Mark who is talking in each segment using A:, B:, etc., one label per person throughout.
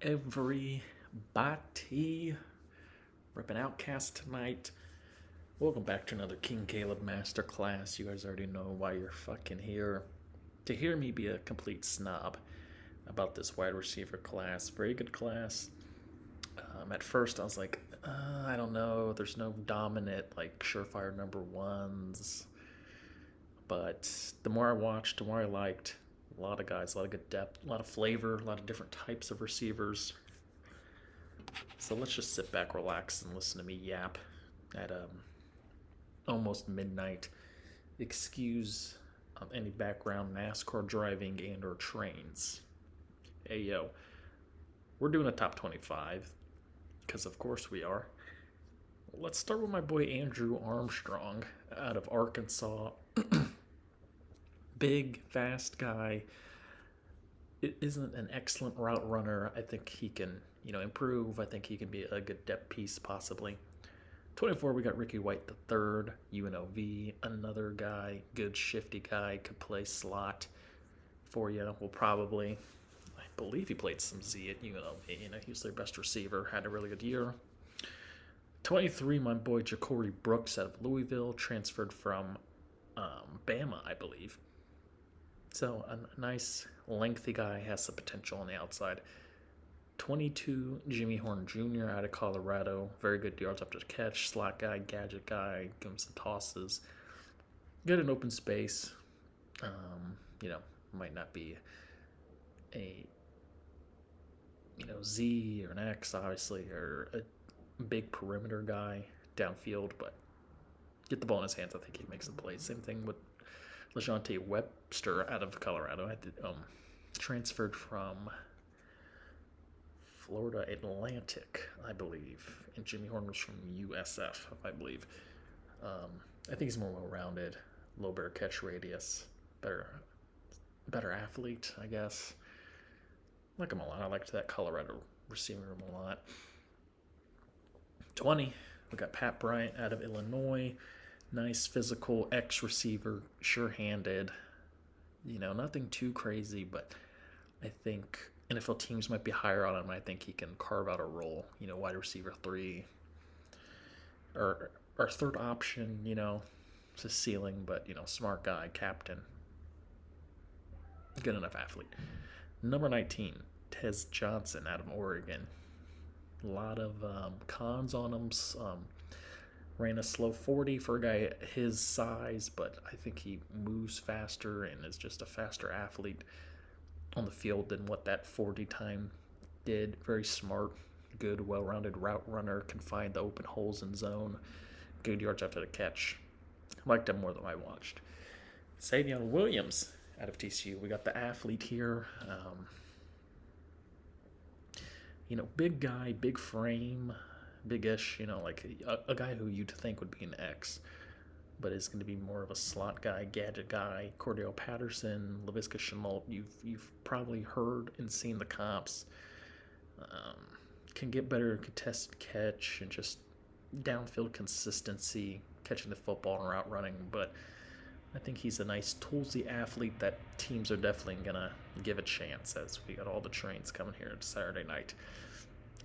A: Everybody, ripping Outcast tonight. Welcome back to another King Kaleb Masterclass. You guys already know why you're fucking here. To hear me be a complete snob about this wide receiver class. Very good class. At first, I was like, I don't know. There's no dominant, like, surefire number ones. But the more I watched, the more I liked. A lot of guys, a lot of good depth, a lot of flavor, a lot of different types of receivers. So let's just sit back, relax, and listen to me yap at almost midnight. Excuse any background NASCAR driving and or trains. Hey yo, we're doing a top 25 because of course we are. Let's start with my boy Andrew Armstrong out of Arkansas. Big, fast guy. It isn't an excellent route runner. I think he can, improve. I think he can be a good depth piece possibly. 24, we got Ricky White the third, UNLV, another guy, good shifty guy, could play slot for you. Will probably, I believe he played some Z at UNLV. He was their best receiver, had a really good year. 23, my boy Ja'Cory Brooks out of Louisville, transferred from Bama, I believe. So a nice, lengthy guy, has some potential on the outside. 22, Jimmy Horn Jr. out of Colorado. Very good yards after the catch. Slot guy, gadget guy, give him some tosses. Good in open space. Might not be a, Z or an X, obviously, or a big perimeter guy downfield, but get the ball in his hands. I think he makes the play. Same thing with LeJounte Webster out of Colorado. I did, transferred from Florida Atlantic, I believe, and Jimmy Horn was from USF, I believe. I think he's more well-rounded, low better catch radius, better athlete, I guess. I like him a lot. I liked that Colorado receiving room a lot. 20, we got Pat Bryant out of Illinois. Nice physical X receiver, sure-handed. Nothing too crazy, but I think NFL teams might be higher on him. I think he can carve out a role, wide receiver 3 or third option, it's a ceiling, but, smart guy, captain, good enough athlete. Number 19, Tez Johnson out of Oregon. A lot of cons on him. Ran a slow 40 for a guy his size, but I think he moves faster and is just a faster athlete on the field than what that 40 time did. Very smart, good, well-rounded route runner, can find the open holes in zone, good yards after the catch. Liked him more than I watched. Savion Williams out of TCU. We got the athlete here. Big guy, big frame, big-ish, like a guy who you'd think would be an X, but is going to be more of a slot guy, gadget guy. Cordell Patterson, Laviska Shenault, you've probably heard and seen the comps. Can get better contested catch and just downfield consistency, catching the football and route running, but I think he's a nice toolsy athlete that teams are definitely going to give a chance as we got all the trains coming here Saturday night.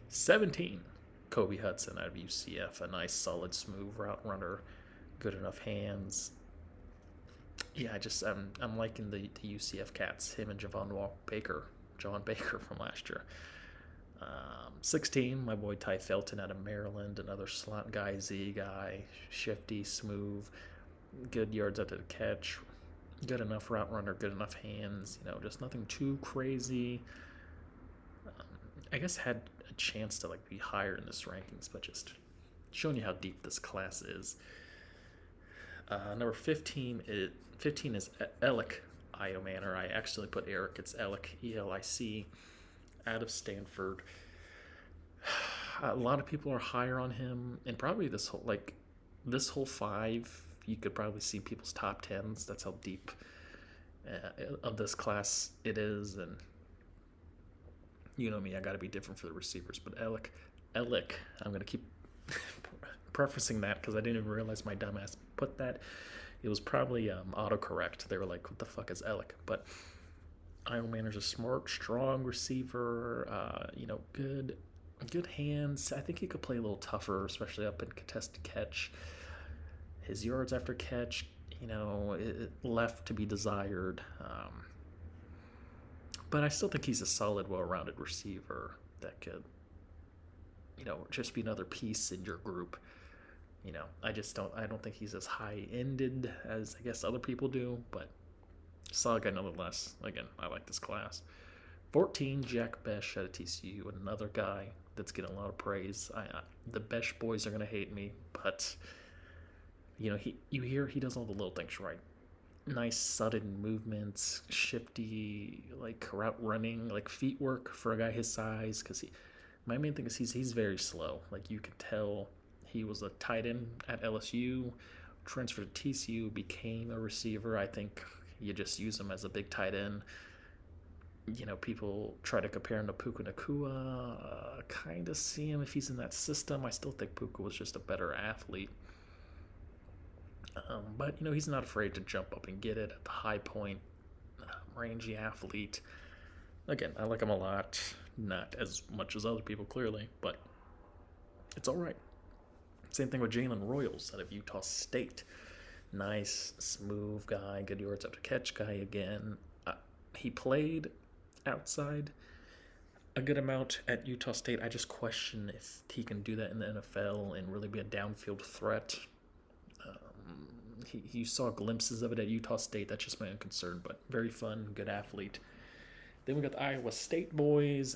A: 17, Kobe Hudson out of UCF, a nice, solid, smooth route runner, good enough hands. Yeah, I'm liking the UCF cats, him and John Baker from last year. 16, my boy Ty Felton out of Maryland, another slot guy, Z guy, shifty, smooth, good yards after the catch, good enough route runner, good enough hands, just nothing too crazy. I guess had a chance to be higher in this rankings, but just showing you how deep this class is. Number 15 is Elic Ioman, or I actually put Eric. It's Elic, E-L-I-C, out of Stanford. A lot of people are higher on him, and probably this whole 5, you could probably see people's top 10s. That's how deep of this class it is, and you know me, I got to be different for the receivers. But Elic, I'm going to keep prefacing that because I didn't even realize my dumbass put that. It was probably autocorrect. They were like, what the fuck is Elic? But Manner's a smart, strong receiver. Good hands. I think he could play a little tougher, especially up in contested catch. His yards after catch, it left to be desired. But I still think he's a solid, well-rounded receiver that could, just be another piece in your group. I don't think he's as high-ended as I guess other people do, but solid guy nonetheless. Again, I like this class. 14, Jack Besh out of TCU, another guy that's getting a lot of praise. The Besh boys are gonna hate me, but you hear he does all the little things right. Nice sudden movements, shifty like route running, like feet work for a guy his size. My main thing is he's very slow. Like you could tell he was a tight end at LSU, transferred to TCU, became a receiver. I think you just use him as a big tight end. People try to compare him to Puka Nacua. Kind of see him if he's in that system. I still think Puka was just a better athlete. But he's not afraid to jump up and get it at the high point. Rangy athlete. Again, I like him a lot. Not as much as other people, clearly, but it's all right. Same thing with Jalen Royals out of Utah State. Nice, smooth guy, good yards after catch guy again. He played outside a good amount at Utah State. I just question if he can do that in the NFL and really be a downfield threat. He saw glimpses of it at Utah State. That's just my own concern, but very fun, good athlete. Then we got the Iowa State boys.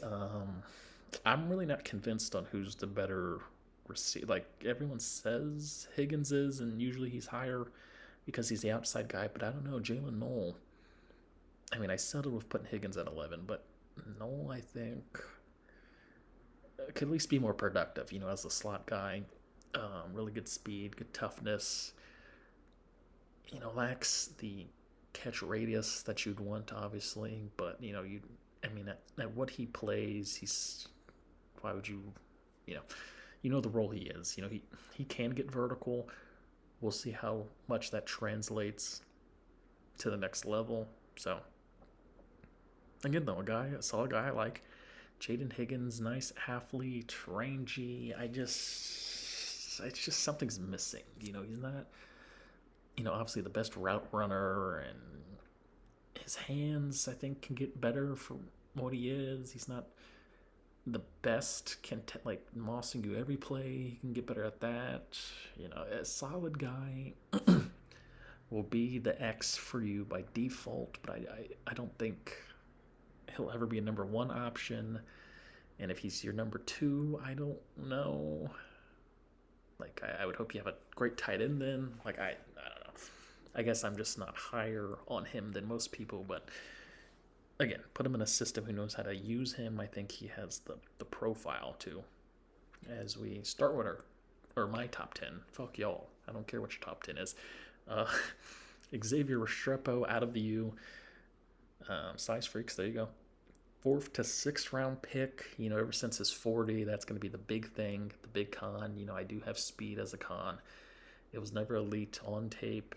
A: I'm really not convinced on who's the better receiver. Like everyone says Higgins is, and usually he's higher because he's the outside guy, but I don't know. Jalen Knoll. I settled with putting Higgins at 11, but Knoll, I think, could at least be more productive, as a slot guy. Really good speed, good toughness. Lacks the catch radius that you'd want, obviously, but, at what he plays, why would you, the role he is. He can get vertical. We'll see how much that translates to the next level. So, again, though, a solid guy I like. Jaden Higgins, nice athlete, rangy. It's just something's missing. He's not, obviously the best route runner, and his hands, I think, can get better for what he is. He's not the best, like mossing you every play. He can get better at that. A solid guy will be the X for you by default, but I don't think he'll ever be a number one option. And if he's your number two, I don't know. Like, I would hope you have a great tight end then. Like, I don't know. I guess I'm just not higher on him than most people, but again, put him in a system who knows how to use him. I think he has the profile to. As we start with my top 10. Fuck y'all. I don't care what your top 10 is. Xavier Restrepo out of the U. Size freaks, there you go. 4th to 6th round pick. Ever since his 40, that's going to be the big thing, the big con. I do have speed as a con. It was never elite on tape.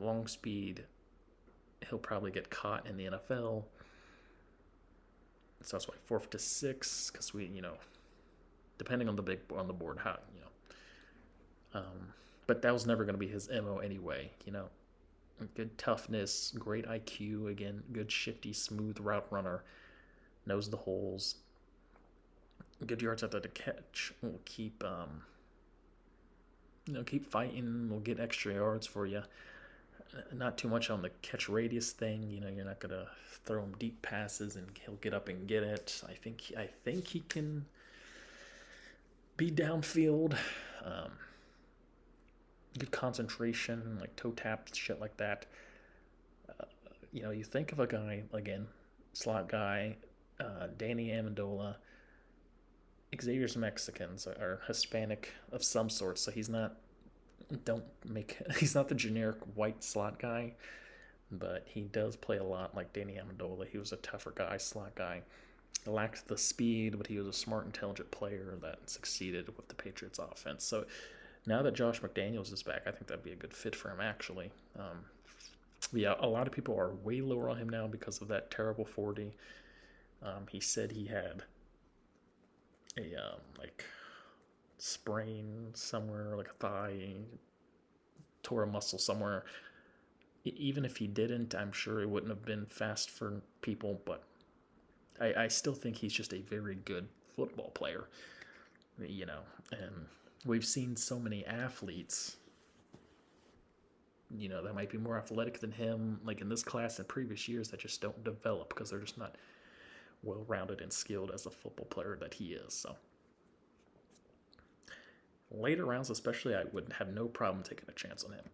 A: Long speed. He'll probably get caught in the NFL. So that's why 4th to 6th, because we, depending on the board, how, but that was never going to be his MO anyway, Good toughness, great IQ, again, good shifty, smooth route runner, knows the holes, good yards after the catch, will keep fighting, will get extra yards for you. Not too much on the catch radius thing, you're not going to throw him deep passes and he'll get up and get it. I think he can be downfield. Good concentration, like toe tap, shit like that. You think of a guy, again, slot guy, Danny Amendola. Xavier's Mexicans or Hispanic of some sort, so he's not the generic white slot guy, but he does play a lot like Danny Amendola. He was a tougher guy, slot guy. Lacked the speed, but he was a smart, intelligent player that succeeded with the Patriots offense. So now that Josh McDaniels is back, I think that'd be a good fit for him, actually. Yeah, a lot of people are way lower on him now because of that terrible 40. He said he had a like sprain somewhere, like a thigh, tore a muscle somewhere. Even if he didn't, I'm sure it wouldn't have been fast for people, but I still think he's just a very good football player, and we've seen so many athletes, that might be more athletic than him, like in this class and previous years, that just don't develop because they're just not well rounded and skilled as a football player that he is. So later rounds, especially, I would have no problem taking a chance on him.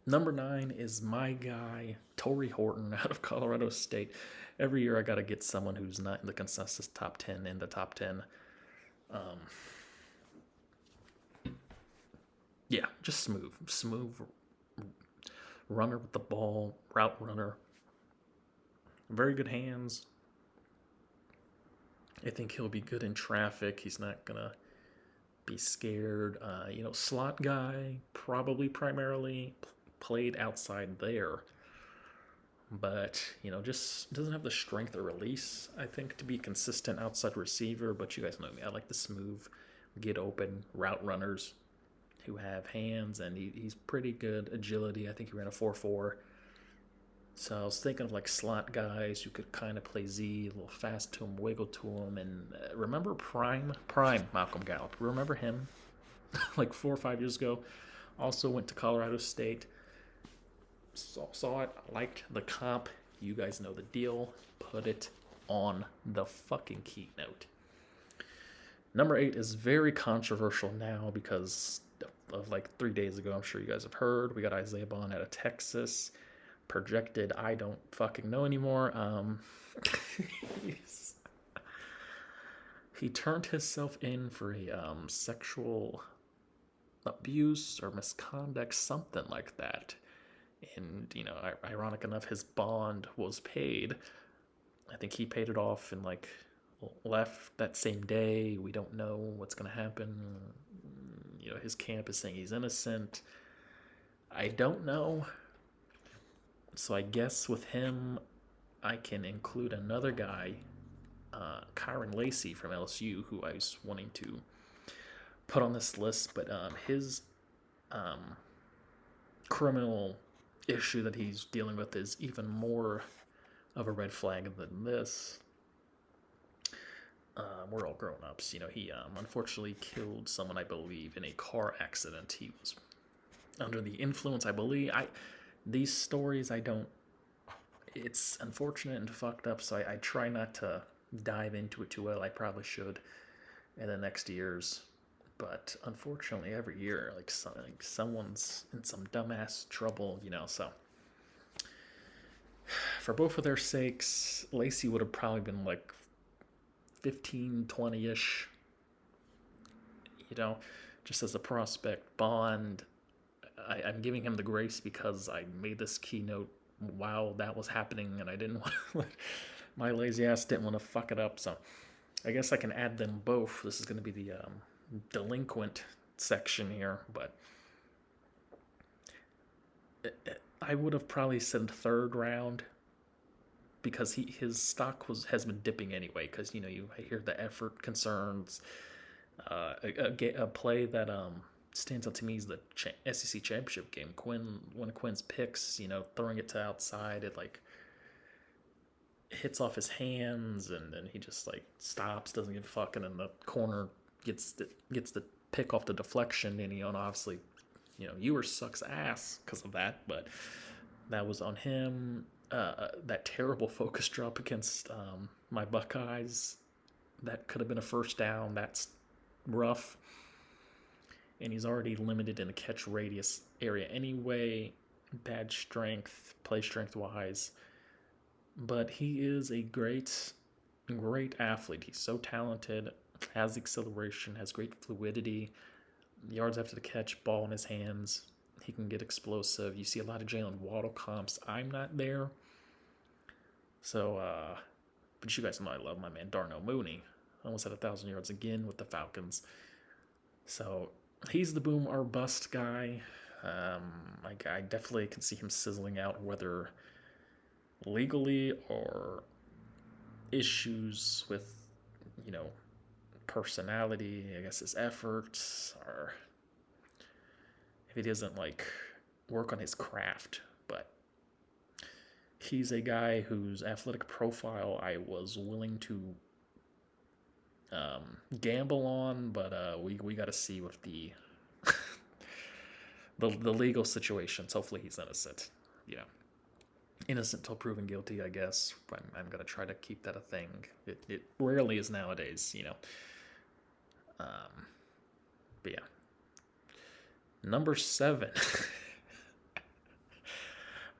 A: Number 9 is my guy, Torrey Horton, out of Colorado State. Every year I got to get someone who's not in the consensus top 10 in the top 10. Yeah, just smooth runner with the ball, route runner. Very good hands. I think he'll be good in traffic. He's not going to be scared. Slot guy, probably primarily played outside there. But, just doesn't have the strength or release, I think, to be consistent outside receiver. But you guys know me. I like the smooth, get open route runners who have hands, and he's pretty good agility. I think he ran a 4.4. So I was thinking of like slot guys who could kind of play Z, a little fast to him, wiggle to him. And remember Prime Malcolm Gallup. Remember him? Like 4 or 5 years ago. Also went to Colorado State. Saw it, liked the comp. You guys know the deal. Put it on the fucking keynote. Number 8 is very controversial now because of like 3 days ago. I'm sure you guys have heard. We got Isaiah Bond out of Texas. Projected, I don't fucking know anymore. He turned himself in for a sexual abuse or misconduct, something like that. And, ironic enough, his bond was paid. I think he paid it off and, left that same day. We don't know what's going to happen. His camp is saying he's innocent. I don't know. So I guess with him, I can include another guy, Kyron Lacey from LSU, who I was wanting to put on this list. But his criminal issue that he's dealing with is even more of a red flag than this. We're all grown-ups. He unfortunately killed someone, I believe, in a car accident. He was under the influence, I believe. These stories, it's unfortunate and fucked up, so I try not to dive into it too well. I probably should in the next years. But unfortunately, every year, someone's in some dumbass trouble, so. For both of their sakes, Lacey would have probably been 15, 20-ish, just as a prospect. Bond, I'm giving him the grace because I made this keynote while that was happening, and I didn't want my lazy ass didn't want to fuck it up, so I guess I can add them both. This is going to be the delinquent section here, but I would have probably said 3rd round because his stock has been dipping anyway, because I hear the effort concerns. A play that stands out to me is the SEC championship game. One of Quinn's picks, throwing it to outside, it hits off his hands, and then he just stops, doesn't give a fuck, and then the corner gets the pick off the deflection, and obviously, Ewers sucks ass because of that, but that was on him. That terrible focus drop against my Buckeyes, that could have been a first down. That's rough. And he's already limited in the catch radius area anyway. Bad strength, play strength-wise. But he is a great athlete. He's so talented, has acceleration, has great fluidity, yards after the catch, ball in his hands. He can get explosive. You see a lot of Jalen Waddle comps. I'm not there. So, but you guys know I love my man Darnell Mooney. Almost had 1,000 yards again with the Falcons. So he's the boom or bust guy. I definitely can see him sizzling out, whether legally or issues with, you know, personality, I guess his efforts, or if he doesn't like work on his craft. But he's a guy whose athletic profile I was willing to gamble on, but we got to see with the the legal situations. Hopefully he's innocent. You know, innocent till proven guilty. I guess I'm gonna try to keep that a thing. It rarely is nowadays. You know. But yeah. Number 7.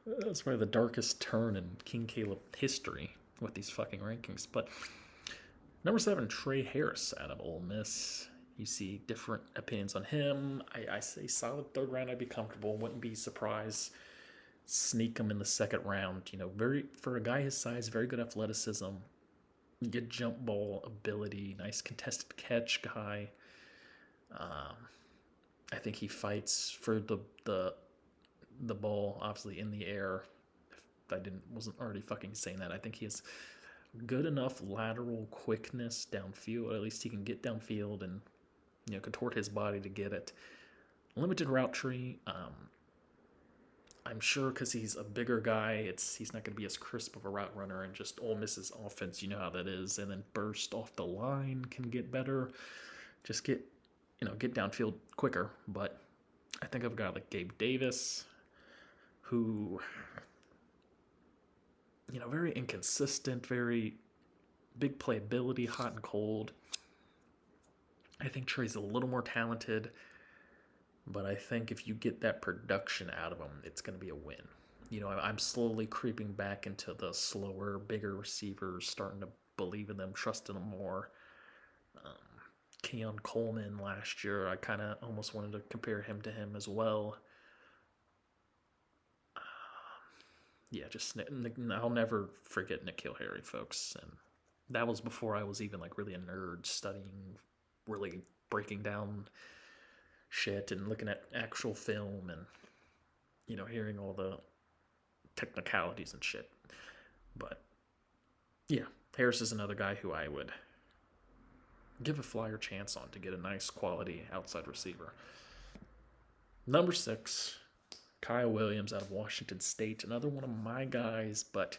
A: That's probably the darkest turn in King Kaleb history with these fucking rankings. But number 7, Trey Harris out of Ole Miss. You see different opinions on him. I say solid third round. I'd be comfortable. Wouldn't be surprised. Sneak him in the second round. You know, very for a guy his size, very good athleticism, good jump ball ability, nice contested catch guy. I think he fights for the ball, obviously in the air. If I wasn't already fucking saying that, I think he has good enough lateral quickness downfield. At least he can get downfield and, you know, contort his body to get it. Limited route tree. I'm sure because he's a bigger guy, he's not going to be as crisp of a route runner, and just Ole Miss's offense, you know how that is. And then burst off the line can get better. Just get downfield quicker. But I think I've got like Gabe Davis, who, you know, very inconsistent, very big playability, hot and cold. I think Trey's a little more talented, but I think if you get that production out of him, it's going to be a win. You know, I'm slowly creeping back into the slower, bigger receivers, starting to believe in them, trust in them more. Keon Coleman last year, I kind of almost wanted to compare him to him as well. Yeah, just I'll never forget N'Keal Harry, folks. And that was before I was even like really a nerd studying, really breaking down shit and looking at actual film and, you know, hearing all the technicalities and shit. But yeah, Harris is another guy who I would give a flyer chance on to get a nice quality outside receiver. Number 6, Kyle Williams out of Washington State, another one of my guys, but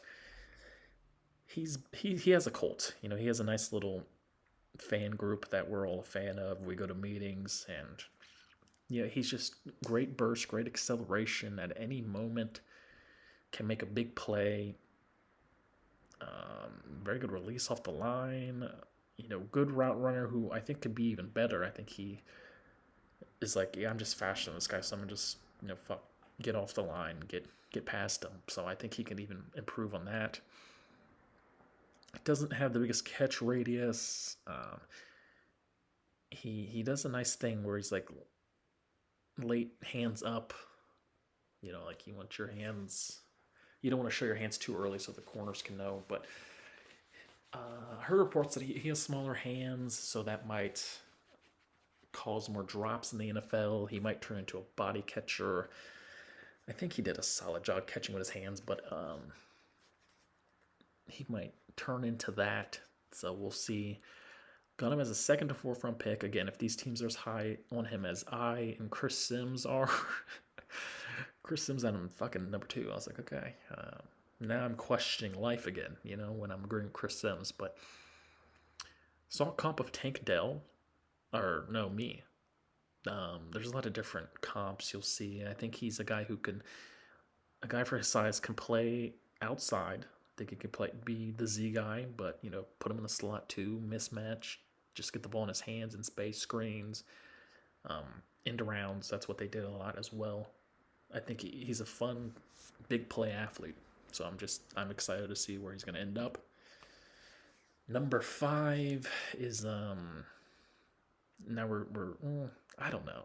A: he has a cult. You know, he has a nice little fan group that we're all a fan of. We go to meetings, and yeah, he's just great burst, great acceleration at any moment, can make a big play. Very good release off the line. You know, good route runner who I think could be even better. I think he is like, yeah, I'm just faster than this guy, so I'm gonna just, you know, get off the line, get past him. So I think he can even improve on that. Doesn't have the biggest catch radius. He does a nice thing where he's like late hands up. You know, like you want your hands. You don't want to show your hands too early so the corners can know. But heard reports that he has smaller hands, so that might cause more drops in the NFL. He might turn into a body catcher. I think he did a solid job catching with his hands, but he might turn into that. So we'll see. Got him as a 2nd to 4th round pick. Again, if these teams are as high on him as I and Chris Sims are, Chris Sims at him fucking number 2. I was like, okay. Now I'm questioning life again, you know, when I'm agreeing with Chris Sims. But saw a comp of Tank Dell, or no, me. There's a lot of different comps you'll see. I think he's a guy a guy for his size can play outside. I think he could be the Z guy, but, you know, put him in the slot too, mismatch, just get the ball in his hands in space, screens, end rounds. That's what they did a lot as well. I think he's a fun, big play athlete. So I'm excited to see where he's going to end up. Number 5 is now we're I don't know.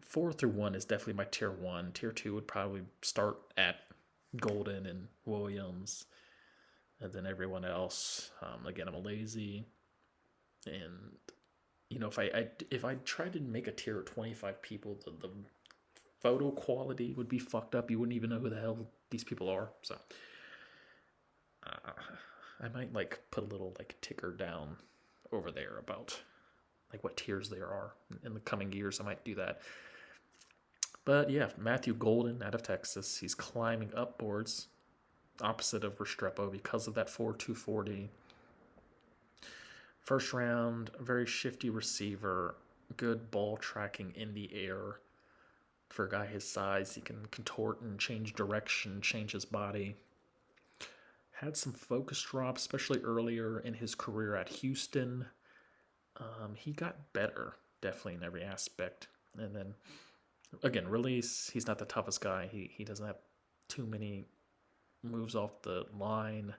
A: 4 through 1 is definitely my tier 1. Tier 2 would probably start at Golden and Williams, and then everyone else. Again, I'm a lazy, and if I tried to make a tier of 25 people, the photo quality would be fucked up. You wouldn't even know who the hell these people are. So uh, I might like put a little like ticker down over there about like what tiers there are in the coming years. I might do that. But yeah, Matthew Golden out of Texas, he's climbing up boards, opposite of Restrepo because of that 4.240. First round, very shifty receiver, good ball tracking in the air. For a guy his size, he can contort and change direction, change his body. Had some focus drops, especially earlier in his career at Houston. He got better, definitely in every aspect. And then, again, release, he's not the toughest guy. He doesn't have too many moves off the line.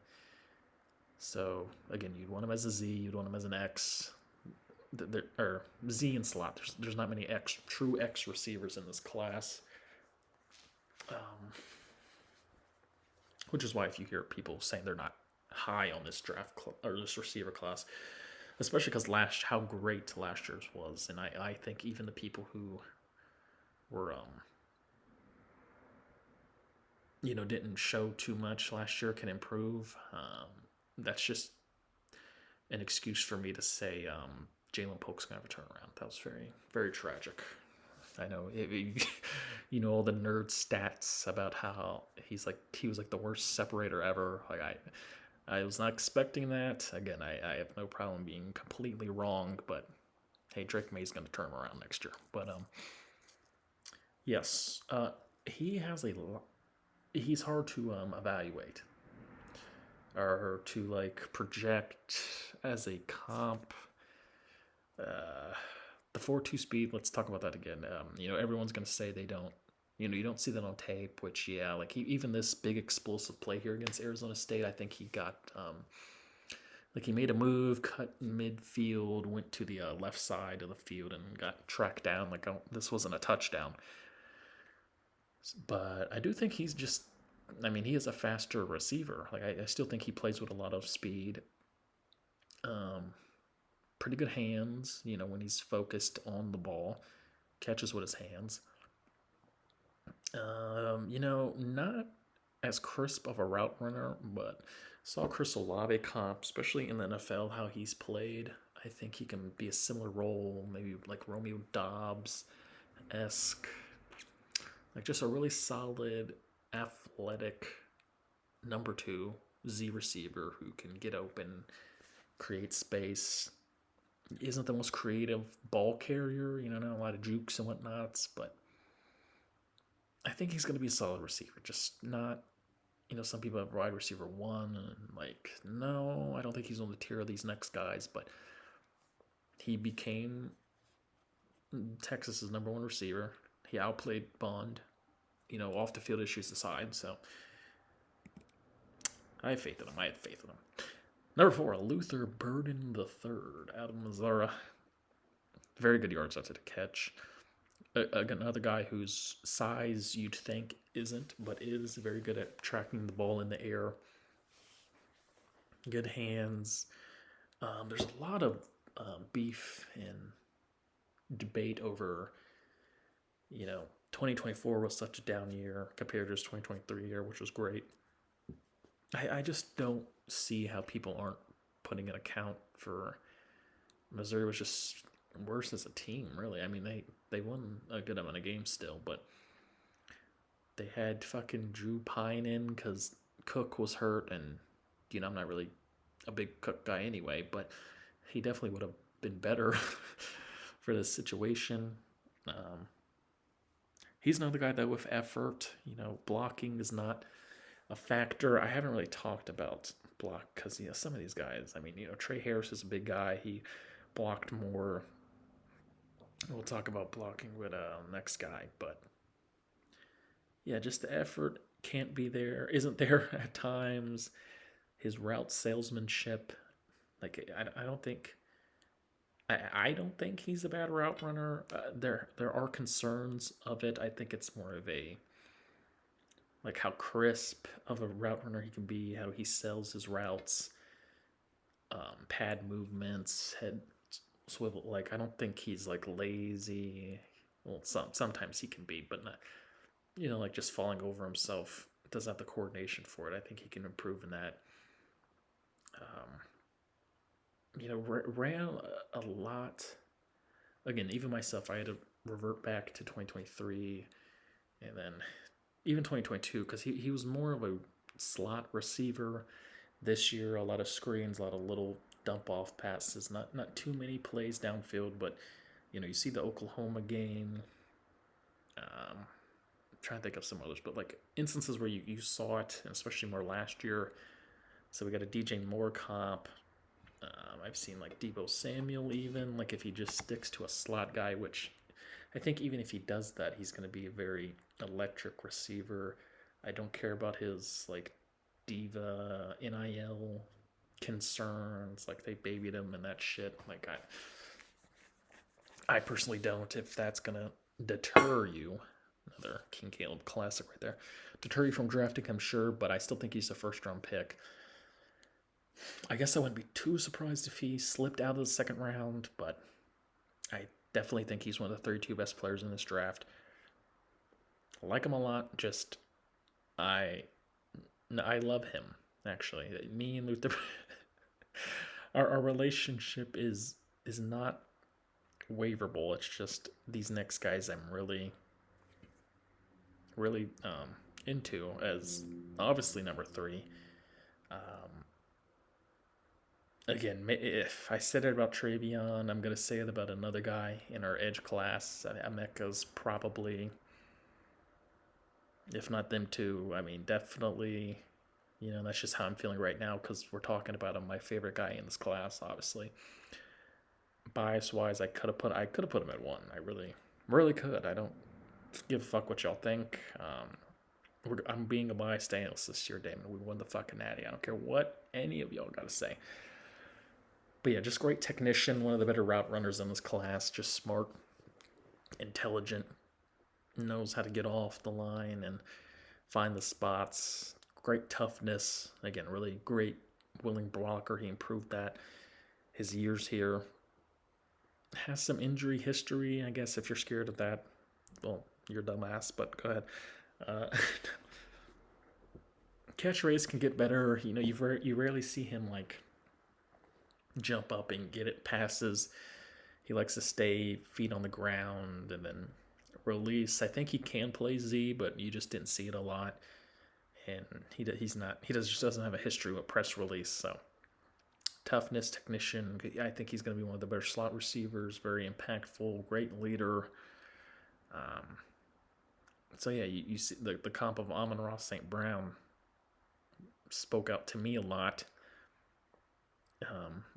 A: So, again, you'd want him as a Z, you'd want him as an X. Or Z and slot. There's not many true X receivers in this class. Which is why if you hear people saying they're not high on this draft or this receiver class, especially because how great last year's was, and I think even the people who were didn't show too much last year can improve. That's just an excuse for me to say Jalen Polk's gonna have a turnaround. That was very, very tragic. I know all the nerd stats about how he was like the worst separator ever. Like I was not expecting that. Again, I have no problem being completely wrong, but hey, Drake May's going to turn him around next year. But yes, he's hard to evaluate or to like project as a comp. The 4.2 speed, let's talk about that again. Everyone's going to say they don't, you don't see that on tape, which, yeah, like even this big explosive play here against Arizona State, I think he got, he made a move, cut midfield, went to the left side of the field and got tracked down. This wasn't a touchdown. But I do think he is a faster receiver. I still think he plays with a lot of speed. Pretty good hands, when he's focused on the ball, catches with his hands. Not as crisp of a route runner, but saw Chris Olave comp, especially in the NFL, how he's played. I think he can be a similar role, maybe like Romeo Doubs-esque. Like just a really solid, athletic number 2 Z receiver who can get open, create space. Isn't the most creative ball carrier, not a lot of jukes and whatnots, but I think he's going to be a solid receiver. Just not, some people have wide receiver 1, and no, I don't think he's on the tier of these next guys, but he became Texas's number 1 receiver. He outplayed Bond, off the field issues aside, so I have faith in him. Number 4, Luther Burden III out of Missouri. Very good yards after the catch. Another guy whose size you'd think isn't, but is very good at tracking the ball in the air. Good hands. There's a lot of beef and debate over, 2024 was such a down year compared to his 2023 year, which was great. I just don't see how people aren't putting an account for Missouri was just worse as a team, really. I mean, they won a good amount of games still, but they had fucking Drew Pine in because Cook was hurt, and, I'm not really a big Cook guy anyway, but he definitely would have been better for this situation. He's another guy that with effort, blocking is not a factor. I haven't really talked about block because some of these guys, Trey Harris is a big guy. He blocked more. We'll talk about blocking with next guy, but yeah, just the effort isn't there at times. His route salesmanship, I don't think he's a bad route runner. There are concerns of it. I think it's more of a how crisp of a route runner he can be, how he sells his routes, pad movements, swivel. Like, I don't think he's like lazy. Well, sometimes he can be, but not, like just falling over himself. Doesn't have the coordination for it. I think he can improve in that. Um, ran a lot. Again, even myself, I had to revert back to 2023 and then even 2022 because he was more of a slot receiver. This year, a lot of screens, a lot of little dump off passes, not too many plays downfield, but you see the Oklahoma game. I'm trying to think of some others, but like instances where you saw it, and especially more last year. So we got a DJ Moore comp. I've seen like Deebo Samuel even, like if he just sticks to a slot guy, which I think even if he does that, he's going to be a very electric receiver. I don't care about his like diva NIL concerns, like they babied him and that shit. Like I personally don't. If that's going to deter you, another King Kaleb classic right there, deter you from drafting him, sure, but I still think he's a first round pick. I guess I wouldn't be too surprised if he slipped out of the second round, but I definitely think he's one of the 32 best players in this draft. I like him a lot. Just I love him, actually. Me and Luther, our relationship is not waverable. It's just these next guys I'm really into as obviously number 3. Again, if I said it about Travion, I'm going to say it about another guy in our edge class. Emeka's probably, if not them two, I mean, definitely, that's just how I'm feeling right now because we're talking about him, my favorite guy in this class, obviously. Bias-wise, I could have put him at 1. I really could. I don't give a fuck what y'all think. I'm being a biased analyst this year, Damon. We won the fucking natty. I don't care what any of y'all got to say. But yeah, just great technician, one of the better route runners in this class. Just smart, intelligent, knows how to get off the line and find the spots. Great toughness. Again, really great willing blocker. He improved that his years here. Has some injury history, I guess, if you're scared of that. Well, you're a dumbass, but go ahead. Catch rates can get better. You rarely see him like jump up and get it passes. He likes to stay feet on the ground and then release. I think he can play Z, but you just didn't see it a lot. And he just doesn't have a history with press release. So toughness, technician. I think he's going to be one of the better slot receivers. Very impactful, great leader. So yeah, you see the comp of Amon-Ra St. Brown spoke out to me a lot.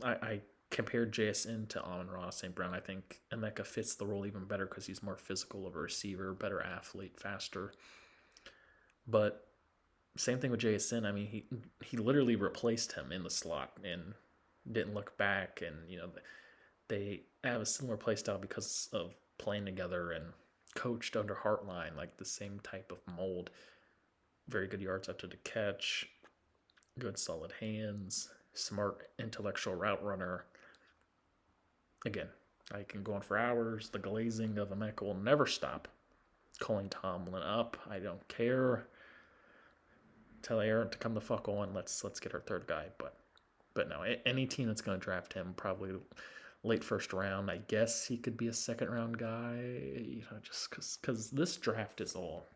A: I compared JSN to Amon-Ra St. Brown. I think Emeka fits the role even better because he's more physical of a receiver, better athlete, faster. But same thing with JSN. I mean, he literally replaced him in the slot and didn't look back. And they have a similar play style because of playing together and coached under Hartline, like the same type of mold. Very good yards after the catch, good solid hands. Smart, intellectual route runner. Again, I can go on for hours. The glazing of Emeka will never stop. Calling Tomlin up. I don't care. Tell Aaron to come the fuck on. Let's get our third guy. But no, any team that's going to draft him, probably late first round. I guess he could be a second round guy. Just because this draft is all.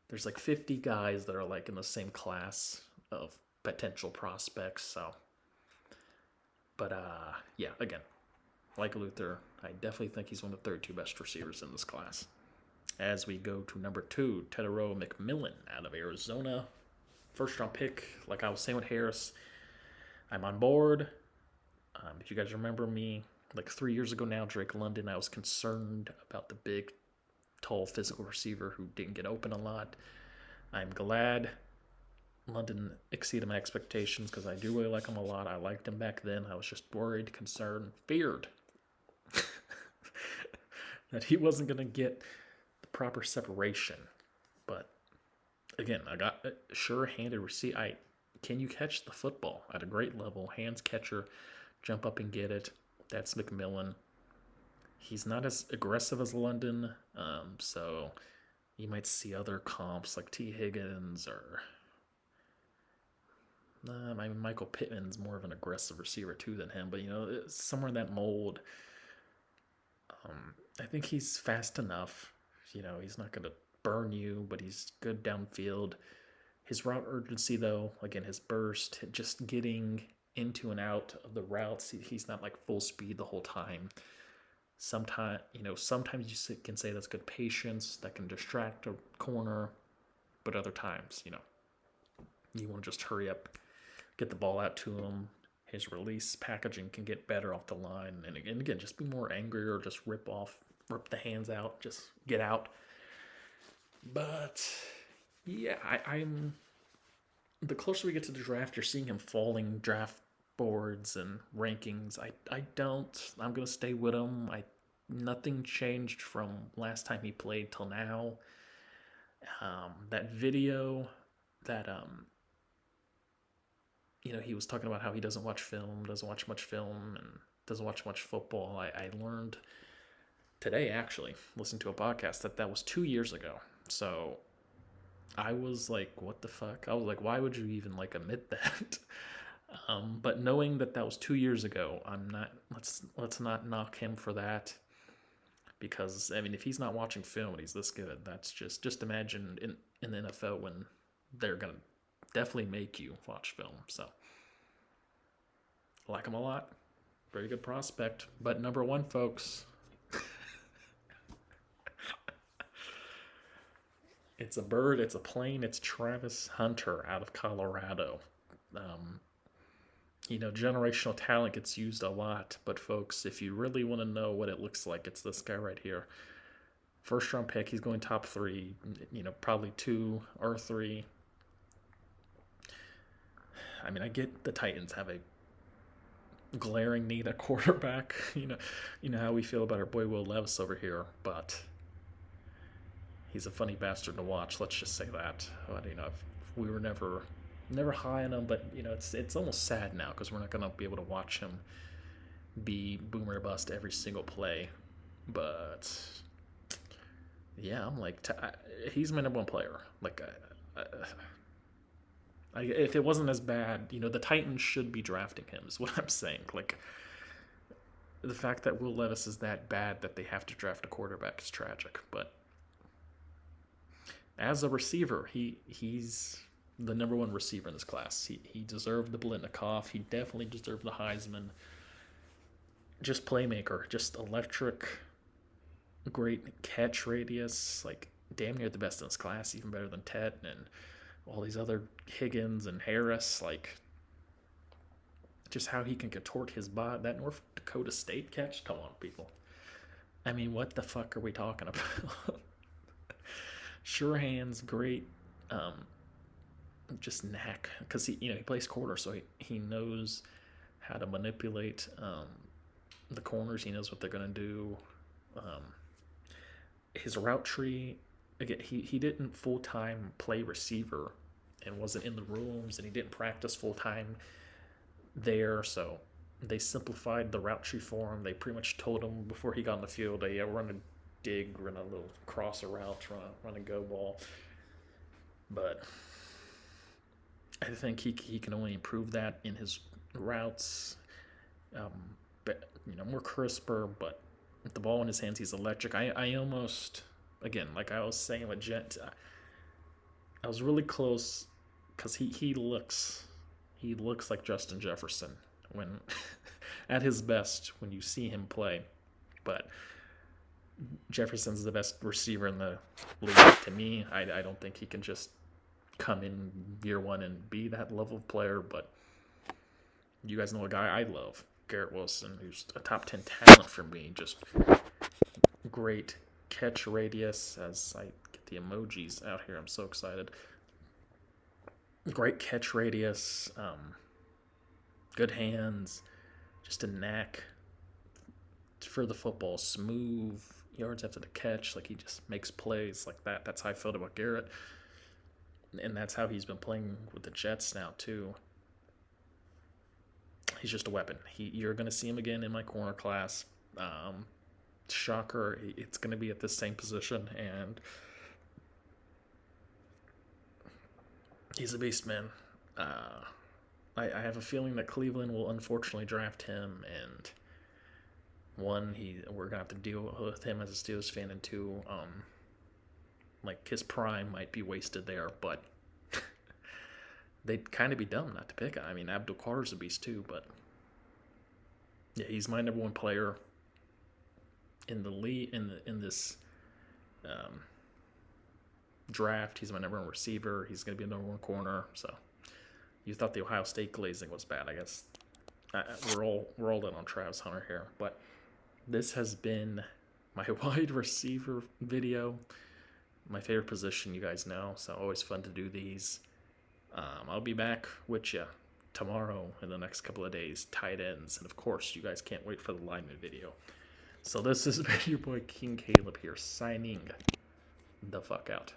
A: There's like 50 guys that are like in the same class of potential prospects. So, but yeah, again, like Luther, I definitely think he's one of the 32 best receivers in this class. As we go to number 2, Tedero McMillan out of Arizona, first round pick. Like I was saying with Harris, I'm on board. If you guys remember me, like 3 years ago now, Drake London, I was concerned about the big, tall, physical receiver who didn't get open a lot. I'm glad London exceeded my expectations because I do really like him a lot. I liked him back then. I was just worried, concerned, feared that he wasn't going to get the proper separation. But again, I got a sure-handed receiver. Can you catch the football at a great level? Hands catcher, jump up and get it. That's McMillan. He's not as aggressive as London, so you might see other comps like T. Higgins or I mean, Michael Pittman's more of an aggressive receiver too than him, but somewhere in that mold. I think he's fast enough. He's not going to burn you, but he's good downfield. His route urgency, though, again, his burst, just getting into and out of the routes, he's not like full speed the whole time. Sometimes you can say that's good patience, that can distract a corner, but other times, you want to just hurry up, get the ball out to him. His release packaging can get better off the line. And again, just be more angry or just rip the hands out, just get out. But yeah, I'm the closer we get to the draft, you're seeing him falling draft boards and rankings. I'm gonna stay with him. Nothing changed from last time he played till now. That video that he was talking about how he doesn't watch much film, and doesn't watch much football. I learned today, actually, listening to a podcast, that was 2 years ago. So I was like, what the fuck? I was like, why would you even admit that? But knowing that was 2 years ago, let's not knock him for that. Because, I mean, if he's not watching film and he's this good, that's just imagine in the NFL when they're going to definitely make you watch film. So, I like him a lot. Very good prospect. But number one, folks, it's a bird, it's a plane, it's Travis Hunter out of Colorado. Generational talent gets used a lot, but folks, if you really want to know what it looks like, it's this guy right here. First round pick, he's going top 3, probably 2 or 3. I mean, I get the Titans have a glaring need at quarterback. You know how we feel about our boy Will Levis over here, but he's a funny bastard to watch. Let's just say that. But, if we were never high on him, but it's almost sad now because we're not gonna be able to watch him be boomer bust every single play. But yeah, I'm like, he's my number one player. If it wasn't as bad, the Titans should be drafting him, is what I'm saying. The fact that Will Levis is that bad that they have to draft a quarterback is tragic. But as a receiver, he's the number one receiver in this class. He deserved the Blitnikoff. He definitely deserved the Heisman. Just playmaker, just electric, great catch radius, damn near the best in this class, even better than Tet and all these other Higgins and Harris, just how he can contort his body. That North Dakota State catch, come on, people. I mean, what the fuck are we talking about? Sure hands, great, just knack, because he plays quarter, so he knows how to manipulate the corners. He knows what they're gonna do. His route tree. Again, he didn't full-time play receiver and wasn't in the rooms, and he didn't practice full-time there, so they simplified the route tree for him. They pretty much told him before he got on the field, hey, run a dig, run a little crosser route, run a go ball. But I think he can only improve that in his routes, more crisper, but with the ball in his hands, he's electric. I almost... Again, like I was saying with Jet, I was really close because he looks like Justin Jefferson when at his best when you see him play. But Jefferson's the best receiver in the league to me. I don't think he can just come in year one and be that level of player. But you guys know a guy I love, Garrett Wilson, who's a top 10 talent for me. Just great catch radius, as I get the emojis out here. I'm so excited. Great catch radius, good hands, just a knack for the football, smooth yards after the catch. He just makes plays like that. That's how I felt about Garrett, and that's how he's been playing with the Jets now too. he's just a weapon. You're going to see him again in my corner class. Shocker, it's going to be at the same position, and he's a beast, man. I have a feeling that Cleveland will unfortunately draft him, and one, we're gonna have to deal with him as a Steelers fan, and two, like his prime might be wasted there, but they'd kind of be dumb not to pick him. I mean, Abdul Carter's a beast too, but yeah, he's my number one player in the league in this draft. He's my number one receiver. He's gonna be a number one corner. So you thought the Ohio State glazing was bad, I guess. We're all in on Travis Hunter here, but this has been my wide receiver video. My favorite position, you guys know, so always fun to do these. I'll be back with you tomorrow in the next couple of days, tight ends, and of course, you guys can't wait for the lineman video. So this has been your boy King Kaleb here, signing the fuck out.